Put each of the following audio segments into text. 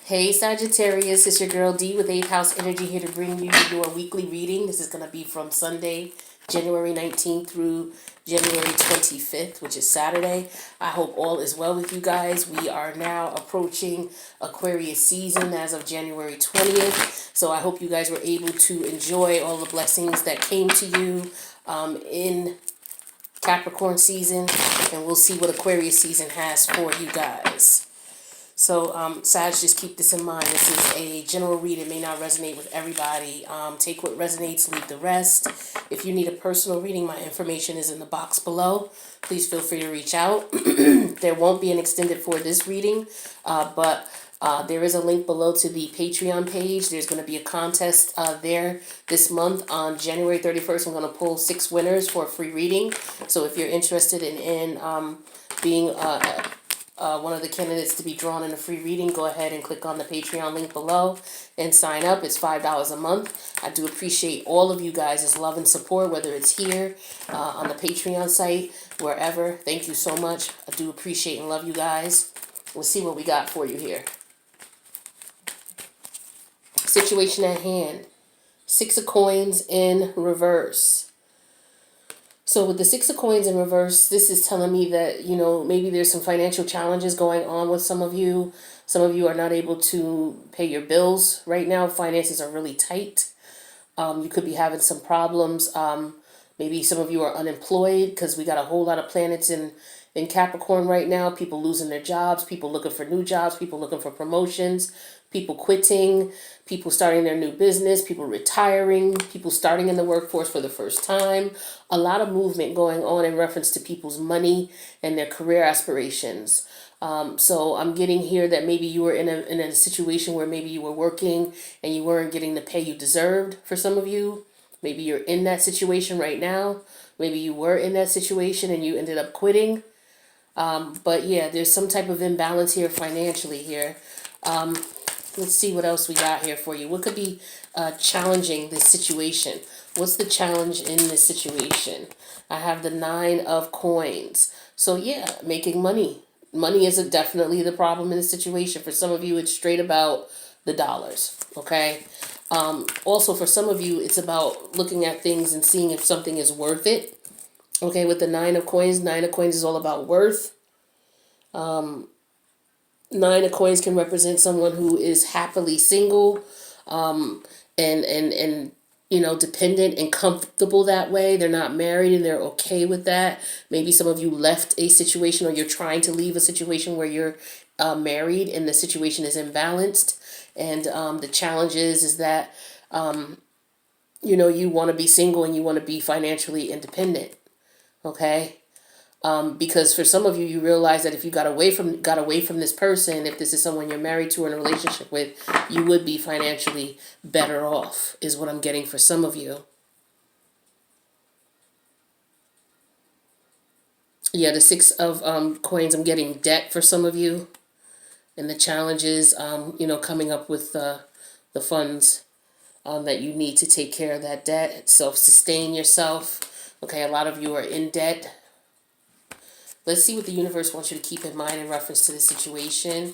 Hey Sagittarius, it's your girl D with 8th House Energy here to bring you your weekly reading. This is going to be from Sunday, January 19th through January 25th, which is Saturday. I hope all is well with you guys. We are now approaching Aquarius season as of January 20th. So I hope you guys were able to enjoy all the blessings that came to you in Capricorn season. And we'll see what Aquarius season has for you guys. So, Sag, just keep this in mind. This is a general read. It may not resonate with everybody. Take what resonates, leave the rest. If you need a personal reading, my information is in the box below. Please feel free to reach out. There won't be an extended for this reading, but there is a link below to the Patreon page. There's going to be a contest there this month on January 31st. I'm going to pull 6 winners for a free reading. So if you're interested in being one of the candidates to be drawn in a free reading, go ahead and click on the Patreon link below and sign up. It's $5 a month. I do appreciate all of you guys' love and support, whether it's here on the Patreon site, wherever. Thank you so much. I do appreciate and love you guys. We'll see what we got for you here. Situation at hand. 6 of Coins in reverse. So with the 6 of Coins in reverse, this is telling me that, you know, maybe there's some financial challenges going on with some of you. Some of you are not able to pay your bills right now. Finances are really tight. You could be having some problems. Maybe some of you are unemployed because we got a whole lot of planets in Capricorn right now. People losing their jobs, people looking for new jobs, people looking for promotions, people quitting, people starting their new business, people retiring, people starting in the workforce for the first time. A lot of movement going on in reference to people's money and their career aspirations. So I'm getting here that maybe you were in a situation where maybe you were working and you weren't getting the pay you deserved for some of you. Maybe you're in that situation right now. Maybe you were in that situation and you ended up quitting. But yeah, there's some type of imbalance here financially here. Let's see what else we got here for you. What could be challenging this situation? What's the challenge in this situation? I have the 9 of Coins. So yeah, making money. Money is definitely the problem in this situation. For some of you, it's straight about the dollars, okay? Also, for some of you, it's about looking at things and seeing if something is worth it. Okay, with the 9 of Coins is all about worth. 9 of Coins can represent someone who is happily single, and you know, dependent and comfortable that way. They're not married and they're okay with that. Maybe some of you left a situation, or you're trying to leave a situation where you're married and the situation is imbalanced. And the challenge is that you know, you want to be single and you want to be financially independent. Okay. Because for some of you, you realize that if you got away from this person, if this is someone you're married to or in a relationship with, you would be financially better off, is what I'm getting for some of you. Yeah, the 6 of Coins, I'm getting debt for some of you. And the challenge is, you know, coming up with the funds that you need to take care of that debt, self-sustain yourself. Okay, a lot of you are in debt. Let's see what the universe wants you to keep in mind in reference to the situation.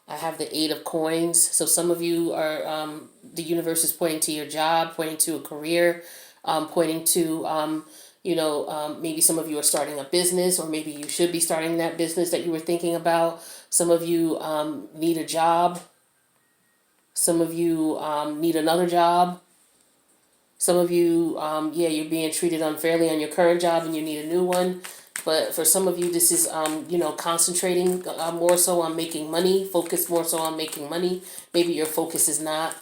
I have the 8 of Coins. So some of you are, the universe is pointing to your job, pointing to a career, pointing to, you know, maybe some of you are starting a business, or maybe you should be starting that business that you were thinking about. Some of you need a job. Some of you need another job. Some of you, yeah, you're being treated unfairly on your current job and you need a new one. But for some of you, this is, you know, concentrating more so on making money, focus more so on making money. Maybe your focus is not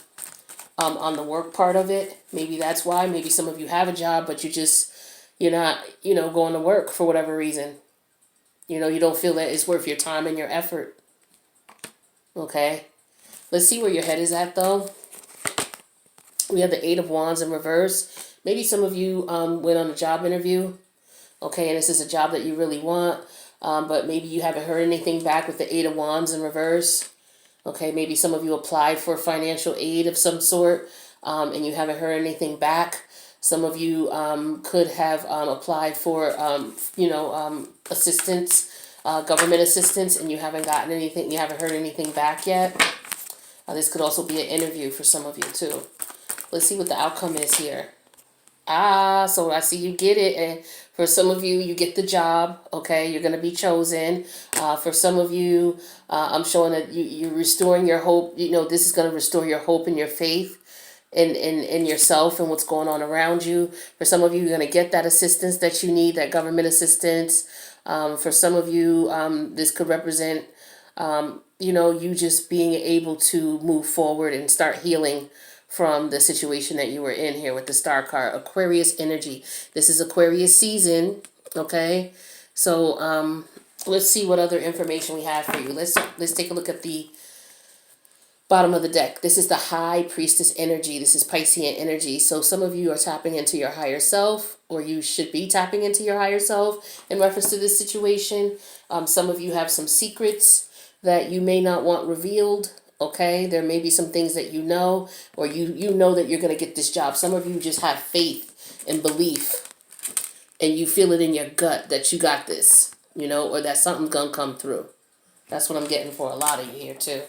on the work part of it. Maybe that's why. Maybe some of you have a job, but you're not, you know, going to work for whatever reason. You know, you don't feel that it's worth your time and your effort. Okay. Let's see where your head is at, though. We have the 8 of Wands in reverse. Maybe some of you went on a job interview. Okay, and this is a job that you really want, but maybe you haven't heard anything back with the 8 of Wands in reverse. Okay, maybe some of you applied for financial aid of some sort, and you haven't heard anything back. Some of you could have applied for, you know, assistance, government assistance, and you haven't gotten anything, you haven't heard anything back yet. This could also be an interview for some of you too. Let's see what the outcome is here. Ah, so I see you get it. And for some of you, you get the job. Okay, you're going to be chosen. For some of you, I'm showing that you're restoring your hope. You know, this is going to restore your hope and your faith in yourself and what's going on around you. For some of you, you're going to get that assistance that you need, that government assistance. For some of you, this could represent, you just being able to move forward and start healing from the situation that you were in here with the star card. Aquarius energy. This is Aquarius season. Okay. So let's see what other information we have for you. Let's take a look at the bottom of the deck. This is the High Priestess energy. This is Piscean energy. So some of you are tapping into your higher self, or you should be tapping into your higher self in reference to this situation. Some of you have some secrets that you may not want revealed. Okay, there may be some things that you know, or you know that you're going to get this job. Some of you just have faith and belief, and you feel it in your gut that you got this, or that something's going to come through. That's what I'm getting for a lot of you here too.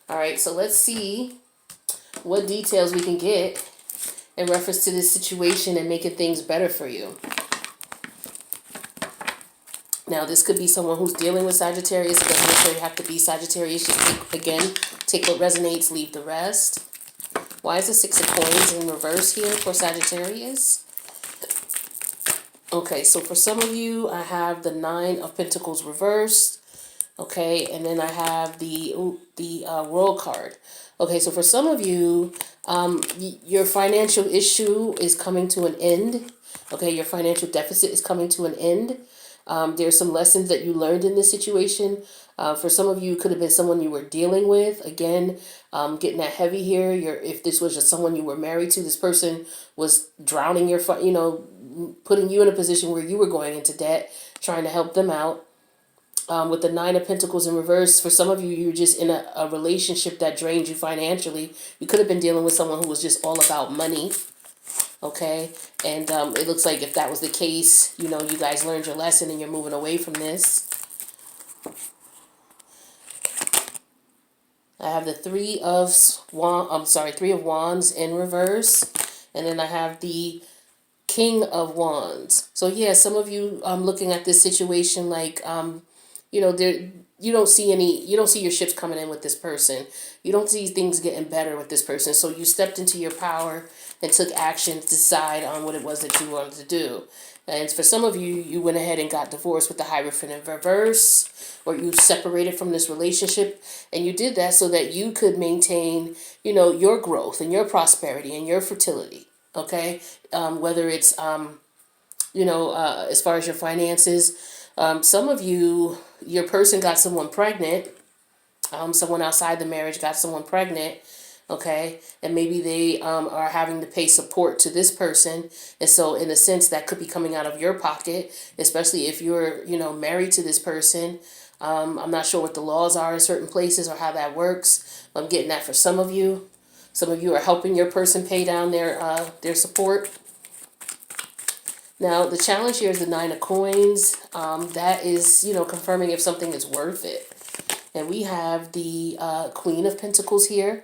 All right, so let's see what details we can get in reference to this situation and making things better for you. Now, this could be someone who's dealing with Sagittarius. It doesn't necessarily have to be Sagittarius. Take what resonates, leave the rest. Why is the Six of Coins in reverse here for Sagittarius? Okay, so for some of you, I have the Nine of Pentacles reversed. Okay, and then I have the World card. Okay, so for some of you, your financial issue is coming to an end. Okay, your financial deficit is coming to an end. There's some lessons that you learned in this situation. For some of you, it could have been someone you were dealing with. Again, getting that heavy here. If this was just someone you were married to, this person was drowning your, putting you in a position where you were going into debt, trying to help them out. With the Nine of Pentacles in reverse, for some of you, you're just in a relationship that drained you financially. You could have been dealing with someone who was just all about money. Okay, and it looks like if that was the case, you guys learned your lesson and you're moving away from this. I have the Three of Wands in reverse, and then I have the King of Wands. So yeah, some of you looking at this situation like you don't see your ships coming in with this person. You don't see things getting better with this person. So you stepped into your power and took action to decide on what it was that you wanted to do. And for some of you, you went ahead and got divorced with the Hierophant in reverse, or you separated from this relationship, and you did that so that you could maintain, your growth and your prosperity and your fertility. Okay, whether it's as far as your finances, some of you, your person got someone pregnant. Someone outside the marriage got someone pregnant. Okay, and maybe they are having to pay support to this person, and so in a sense that could be coming out of your pocket, especially if you're married to this person. I'm not sure what the laws are in certain places or how that works. I'm getting that for some of you. Some of you are helping your person pay down their support. Now, the challenge here is the Nine of Coins. That is, confirming if something is worth it. And we have the Queen of Pentacles here.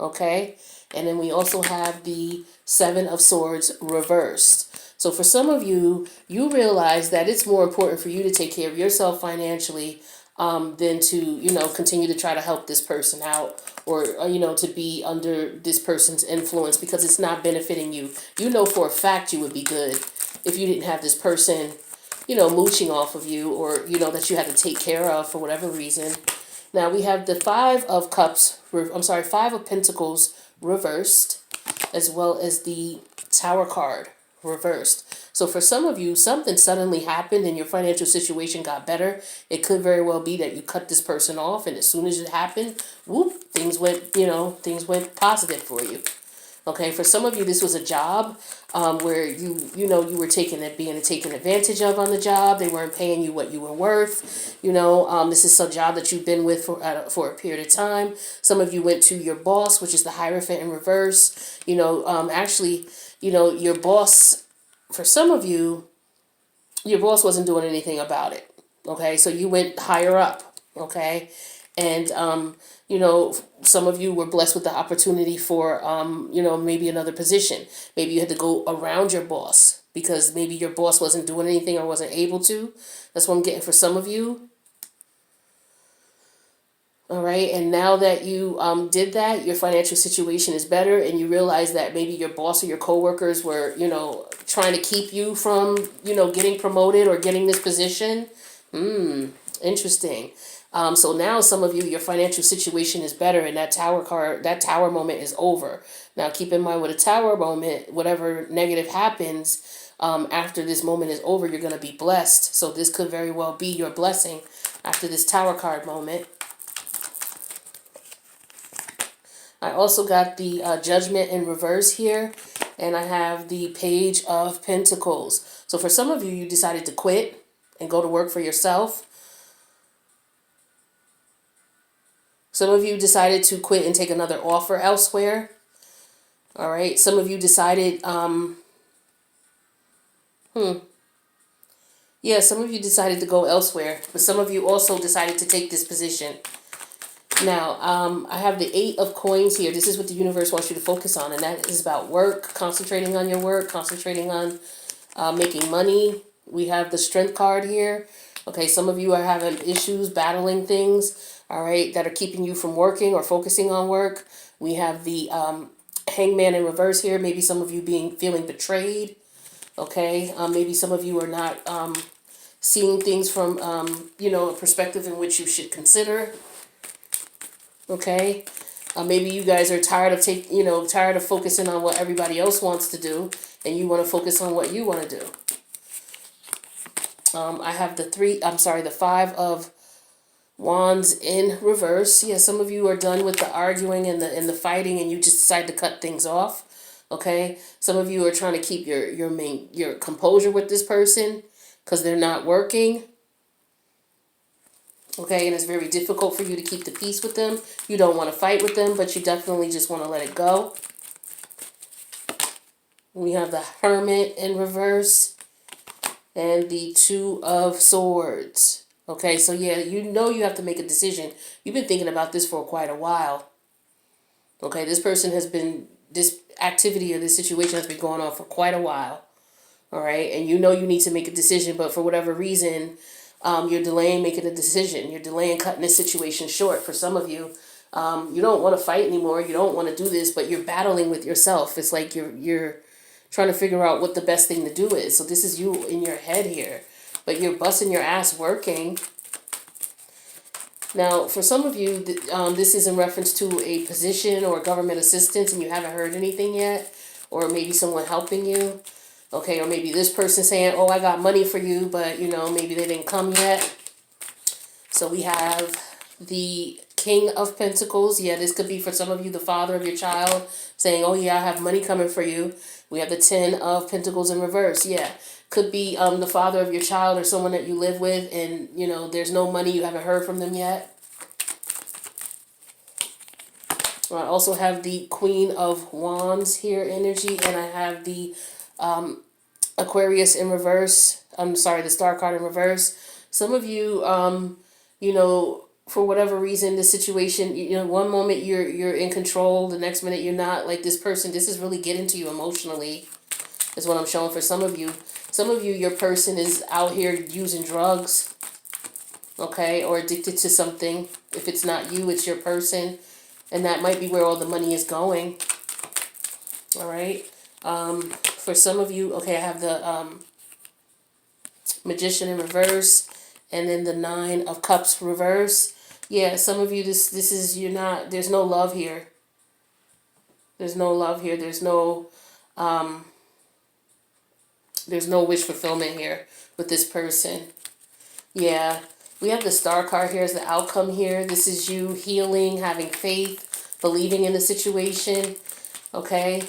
Okay. And then we also have the Seven of Swords reversed. So for some of you, you realize that it's more important for you to take care of yourself financially than to, continue to try to help this person out, or, to be under this person's influence, because it's not benefiting you. You know for a fact you would be good if you didn't have this person, mooching off of you, or, that you had to take care of for whatever reason. Now we have the Five of Pentacles reversed, as well as the Tower card reversed. So for some of you, something suddenly happened and your financial situation got better. It could very well be that you cut this person off, and as soon as it happened, whoop, things went positive for you. Okay, for some of you, this was a job where you were being taken advantage of on the job. They weren't paying you what you were worth. This is a job that you've been with for a period of time. Some of you went to your boss, which is the Hierophant in reverse. Your boss, for some of you, your boss wasn't doing anything about it. Okay, so you went higher up. Okay, And, some of you were blessed with the opportunity for, maybe another position. Maybe you had to go around your boss because maybe your boss wasn't doing anything or wasn't able to. That's what I'm getting for some of you. All right. And now that you did that, your financial situation is better, and you realize that maybe your boss or your coworkers were, trying to keep you from, getting promoted or getting this position. Interesting. So now some of you, your financial situation is better, and that tower moment is over. Now keep in mind, with a tower moment, whatever negative happens after this moment is over, you're going to be blessed. So this could very well be your blessing after this tower card moment. I also got the Judgment in reverse here, and I have the Page of Pentacles. So for some of you, you decided to quit and go to work for yourself. Some of you decided to quit and take another offer elsewhere. All right. Some of you decided, yeah, some of you decided to go elsewhere, but some of you also decided to take this position. Now, I have the 8 of coins here. This is what the universe wants you to focus on, and that is about work, concentrating on your work, concentrating on making money. We have the Strength card here. Okay, some of you are having issues, battling things, all right, that are keeping you from working or focusing on work. We have the Hangman in reverse here. Maybe some of you feeling betrayed, okay? Maybe some of you are not seeing things from, a perspective in which you should consider. Okay, maybe you guys are tired of focusing on what everybody else wants to do, and you want to focus on what you want to do. I have the 5 of Wands in reverse. Yeah, some of you are done with the arguing and the fighting, and you just decide to cut things off. Okay, some of you are trying to keep your composure with this person because they're not working. Okay, and it's very difficult for you to keep the peace with them. You don't want to fight with them, but you definitely just want to let it go. We have the Hermit in reverse and the 2 of Swords. Okay, so yeah, you have to make a decision. You've been thinking about this for quite a while. Okay, this activity or this situation has been going on for quite a while. All right, and you need to make a decision, but for whatever reason, you're delaying making a decision. You're delaying cutting this situation short. For some of you, you don't want to fight anymore. You don't want to do this, but you're battling with yourself. It's like you're trying to figure out what the best thing to do is. So this is you in your head here, but you're busting your ass working. Now, for some of you, this is in reference to a position or government assistance, and you haven't heard anything yet, or maybe someone helping you. Okay, or maybe this person saying, oh, I got money for you, but, maybe they didn't come yet. So we have the King of Pentacles. Yeah, this could be for some of you, the father of your child, saying, oh, yeah, I have money coming for you. We have the 10 of Pentacles in reverse. Yeah, could be the father of your child or someone that you live with, and, there's no money. You haven't heard from them yet. I also have the Queen of Wands here energy, and I have the Aquarius in reverse. I'm sorry, the Star card in reverse. Some of you, for whatever reason, this situation, one moment you're in control, the next minute you're not. Like this person, this is really getting to you emotionally, is what I'm showing for some of you. Some of you, your person is out here using drugs, okay, or addicted to something. If it's not you, it's your person, and that might be where all the money is going. All right. For some of you, okay, I have the Magician in reverse, and then the 9 of Cups reverse. Yeah, some of you, this is, there's no love here. There's no love here. There's no wish fulfillment here with this person. Yeah, we have the Star card here as the outcome here. This is you healing, having faith, believing in the situation. Okay.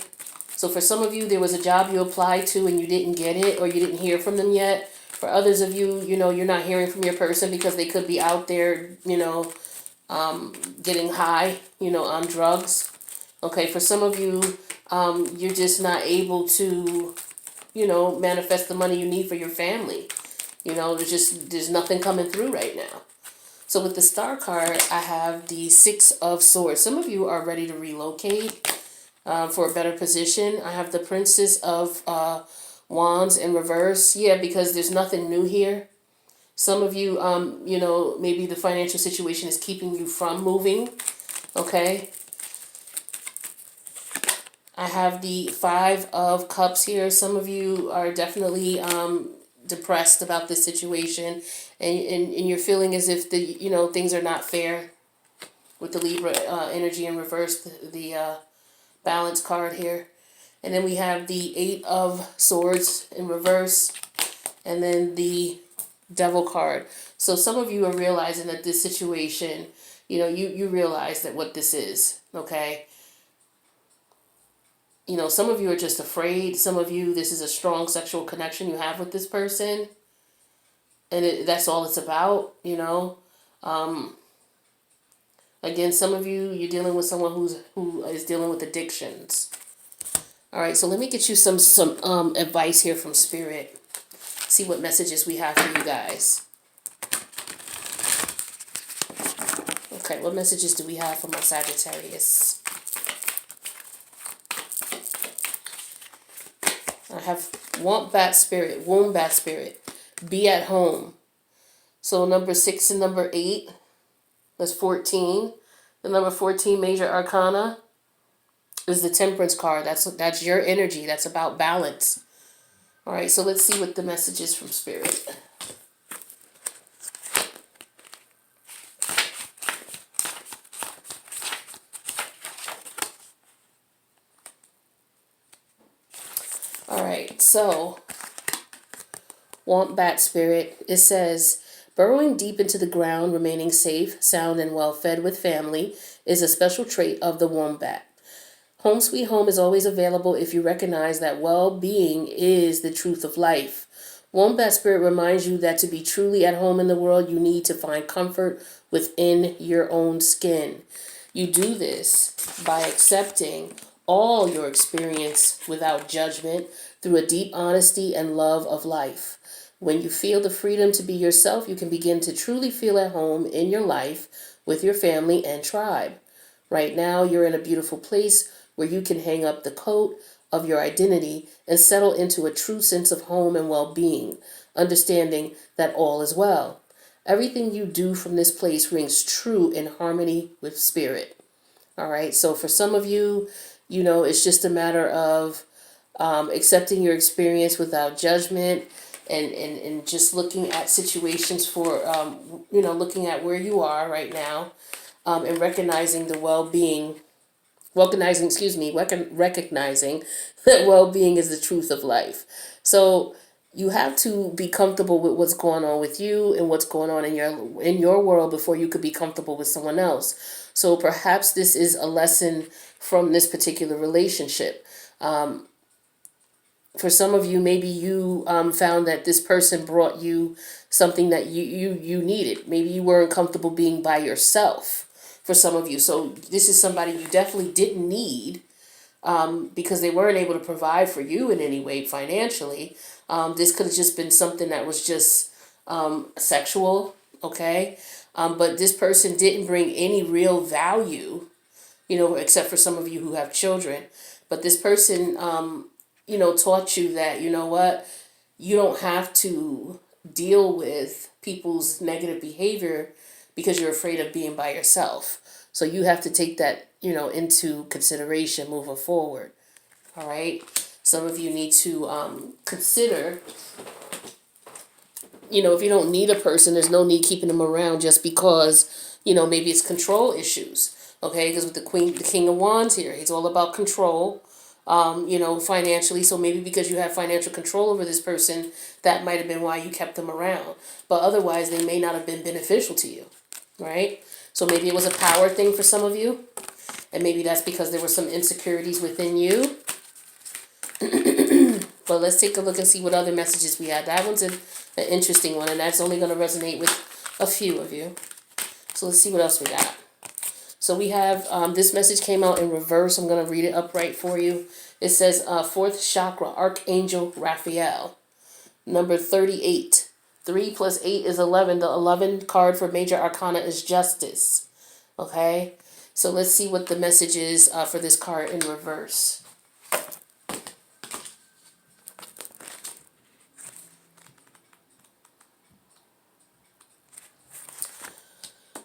So for some of you, there was a job you applied to and you didn't get it, or you didn't hear from them yet. For others of you, you're not hearing from your person because they could be out there, getting high, on drugs. Okay, for some of you, you're just not able to, manifest the money you need for your family. There's nothing coming through right now. So with the Star card, I have the Six of Swords. Some of you are ready to relocate for a better position. I have the Princess of Wands in reverse. Yeah, because there's nothing new here. Some of you, you know, maybe the financial situation is keeping you from moving. Okay. I have the Five of Cups here. Some of you are definitely depressed about this situation, and you're feeling as if things are not fair with the Libra energy in reverse, the balance card here. And then we have the Eight of Swords in reverse, and then the Devil card. So some of you are realizing that this situation, you realize that what this is, okay? Some of you are just afraid. Some of you, this is a strong sexual connection you have with this person. And that's all it's about, Again, some of you, you're dealing with someone who is dealing with addictions. All right, so let me get you some advice here from Spirit. See what messages we have for you guys. Okay, what messages do we have for my Sagittarius? I have womb bat spirit, be at home. So number 6 and number 8, that's 14. The number 14 major arcana is the Temperance card. That's your energy. That's about balance. All right, so let's see what the message is from Spirit. All right, so Wombat Spirit, it says, burrowing deep into the ground, remaining safe, sound, and well-fed with family is a special trait of the wombat. Home sweet home is always available if you recognize that well-being is the truth of life. Wombat Spirit reminds you that to be truly at home in the world, you need to find comfort within your own skin. You do this by accepting all your experience without judgment through a deep honesty and love of life. When you feel the freedom to be yourself, you can begin to truly feel at home in your life with your family and tribe. Right now, you're in a beautiful place where you can hang up the coat of your identity and settle into a true sense of home and well-being, understanding that all is well. Everything you do from this place rings true in harmony with Spirit. All right, so for some of you, it's just a matter of accepting your experience without judgment and just looking at situations for, looking at where you are right now and recognizing the well-being, recognizing that well-being is the truth of life. So you have to be comfortable with what's going on with you and what's going on in your world before you could be comfortable with someone else. So perhaps this is a lesson from this particular relationship. For some of you, maybe you found that this person brought you something that you needed. Maybe you weren't comfortable being by yourself for some of you. So this is somebody you definitely didn't need because they weren't able to provide for you in any way financially. This could have just been something that was just sexual, okay? But this person didn't bring any real value, except for some of you who have children. But this person, taught you that, you don't have to deal with people's negative behavior because you're afraid of being by yourself. So you have to take that, into consideration moving forward. All right. Some of you need to consider, if you don't need a person, there's no need keeping them around just because, maybe it's control issues. Okay. Because with the King of Wands here, he's all about control. Financially. So maybe because you have financial control over this person, that might have been why you kept them around. But otherwise, they may not have been beneficial to you, right? So maybe it was a power thing for some of you. And maybe that's because there were some insecurities within you. But let's take a look and see what other messages we had. That one's an interesting one, and that's only going to resonate with a few of you. So let's see what else we got. So we have, this message came out in reverse. I'm going to read it upright for you. It says, 4th chakra, Archangel Raphael. Number 38, 3 plus 8 is 11. The 11 card for major arcana is justice. Okay? So let's see what the message is for this card in reverse.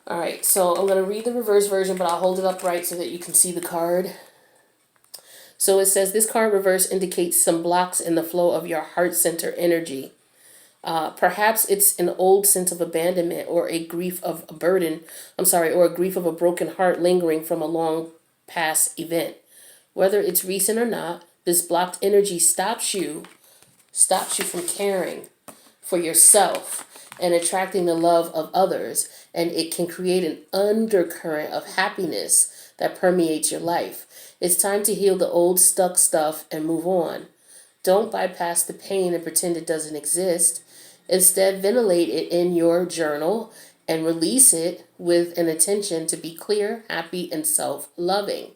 All right, so I'm going to read the reverse version, but I'll hold it upright so that you can see the card. So it says, this card reverse indicates some blocks in the flow of your heart center energy. Perhaps it's an old sense of abandonment or a grief of a burden. Or a grief of a broken heart lingering from a long past event. Whether it's recent or not, this blocked energy stops you from caring for yourself and attracting the love of others, and it can create an undercurrent of happiness that permeates your life. It's time to heal the old stuck stuff and move on. Don't bypass the pain and pretend it doesn't exist. Instead, ventilate it in your journal and release it with an intention to be clear, happy, and self-loving.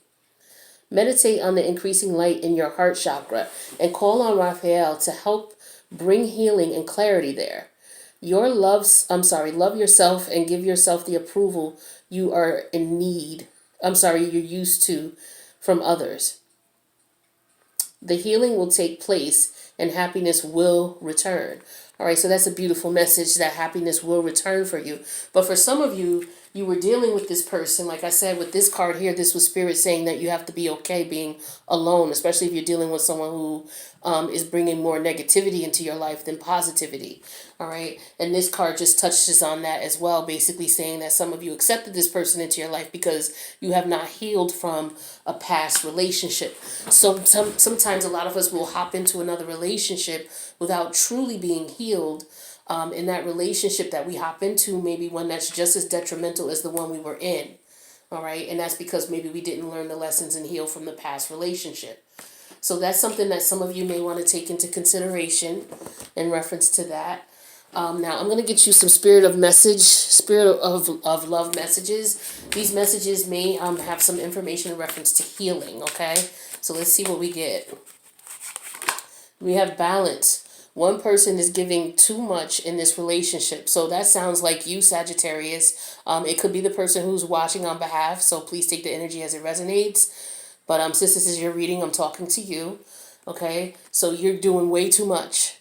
Meditate on the increasing light in your heart chakra and call on Raphael to help bring healing and clarity there. Love yourself and give yourself the approval you are in need. You're used to from others. The healing will take place and happiness will return. All right, so that's a beautiful message that happiness will return for you. But for some of you, you were dealing with this person. Like I said, with this card here, this was Spirit saying that you have to be okay being alone, especially if you're dealing with someone who is bringing more negativity into your life than positivity. All right. And this card just touches on that as well, basically saying that some of you accepted this person into your life because you have not healed from a past relationship. So sometimes a lot of us will hop into another relationship without truly being healed in that relationship that we hop into, maybe one that's just as detrimental as the one we were in. All right. And that's because maybe we didn't learn the lessons and heal from the past relationship. So that's something that some of you may want to take into consideration in reference to that. Now I'm going to get you some spirit of love messages. These messages may have some information in reference to healing. Okay. So let's see what we get. We have balance. One person is giving too much in this relationship. So that sounds like you, Sagittarius. It could be the person who's watching on behalf. So please take the energy as it resonates. But since this is your reading, I'm talking to you. Okay. So you're doing way too much.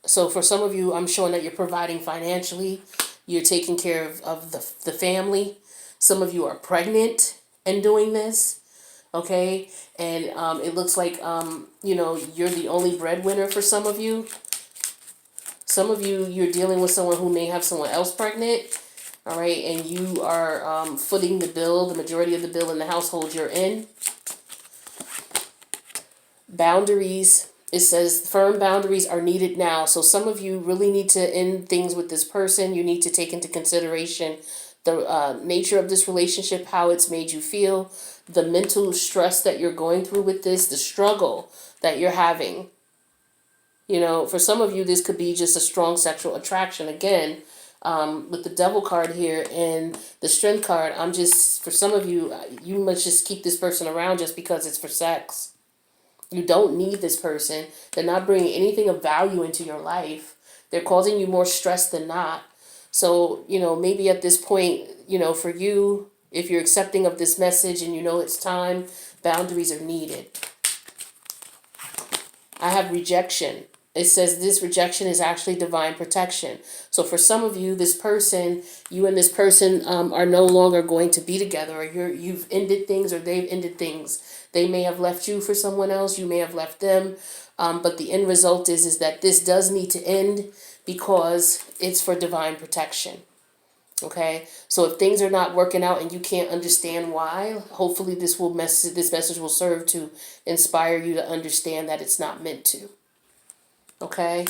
So for some of you, I'm showing that you're providing financially. You're taking care of the family. Some of you are pregnant and doing this. Okay. And it looks like, you're the only breadwinner for some of you. Some of you, you're dealing with someone who may have someone else pregnant. All right. And you are footing the bill, the majority of the bill in the household you're in. Boundaries. It says firm boundaries are needed now. So some of you really need to end things with this person. You need to take into consideration the nature of this relationship, how it's made you feel, the mental stress that you're going through with this, the struggle that you're having. For some of you, this could be just a strong sexual attraction. Again, with the Devil card here and the Strength card, for some of you, you must just keep this person around just because it's for sex. You don't need this person. They're not bringing anything of value into your life. They're causing you more stress than not. So, maybe at this point, for you, if you're accepting of this message and it's time, boundaries are needed. I have rejection. It says this rejection is actually divine protection. So for some of you, you and this person are no longer going to be together, or you've ended things, or they've ended things. They may have left you for someone else. You may have left them. But the end result is that this does need to end because it's for divine protection. Okay, so if things are not working out and you can't understand why, hopefully this message will serve to inspire you to understand that it's not meant to. Okay,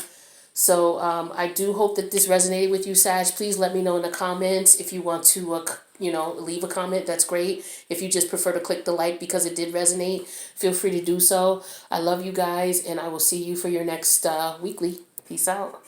so I do hope that this resonated with you, Sag. Please let me know in the comments if you want to, leave a comment. That's great. If you just prefer to click the like because it did resonate, feel free to do so. I love you guys, and I will see you for your next weekly. Peace out.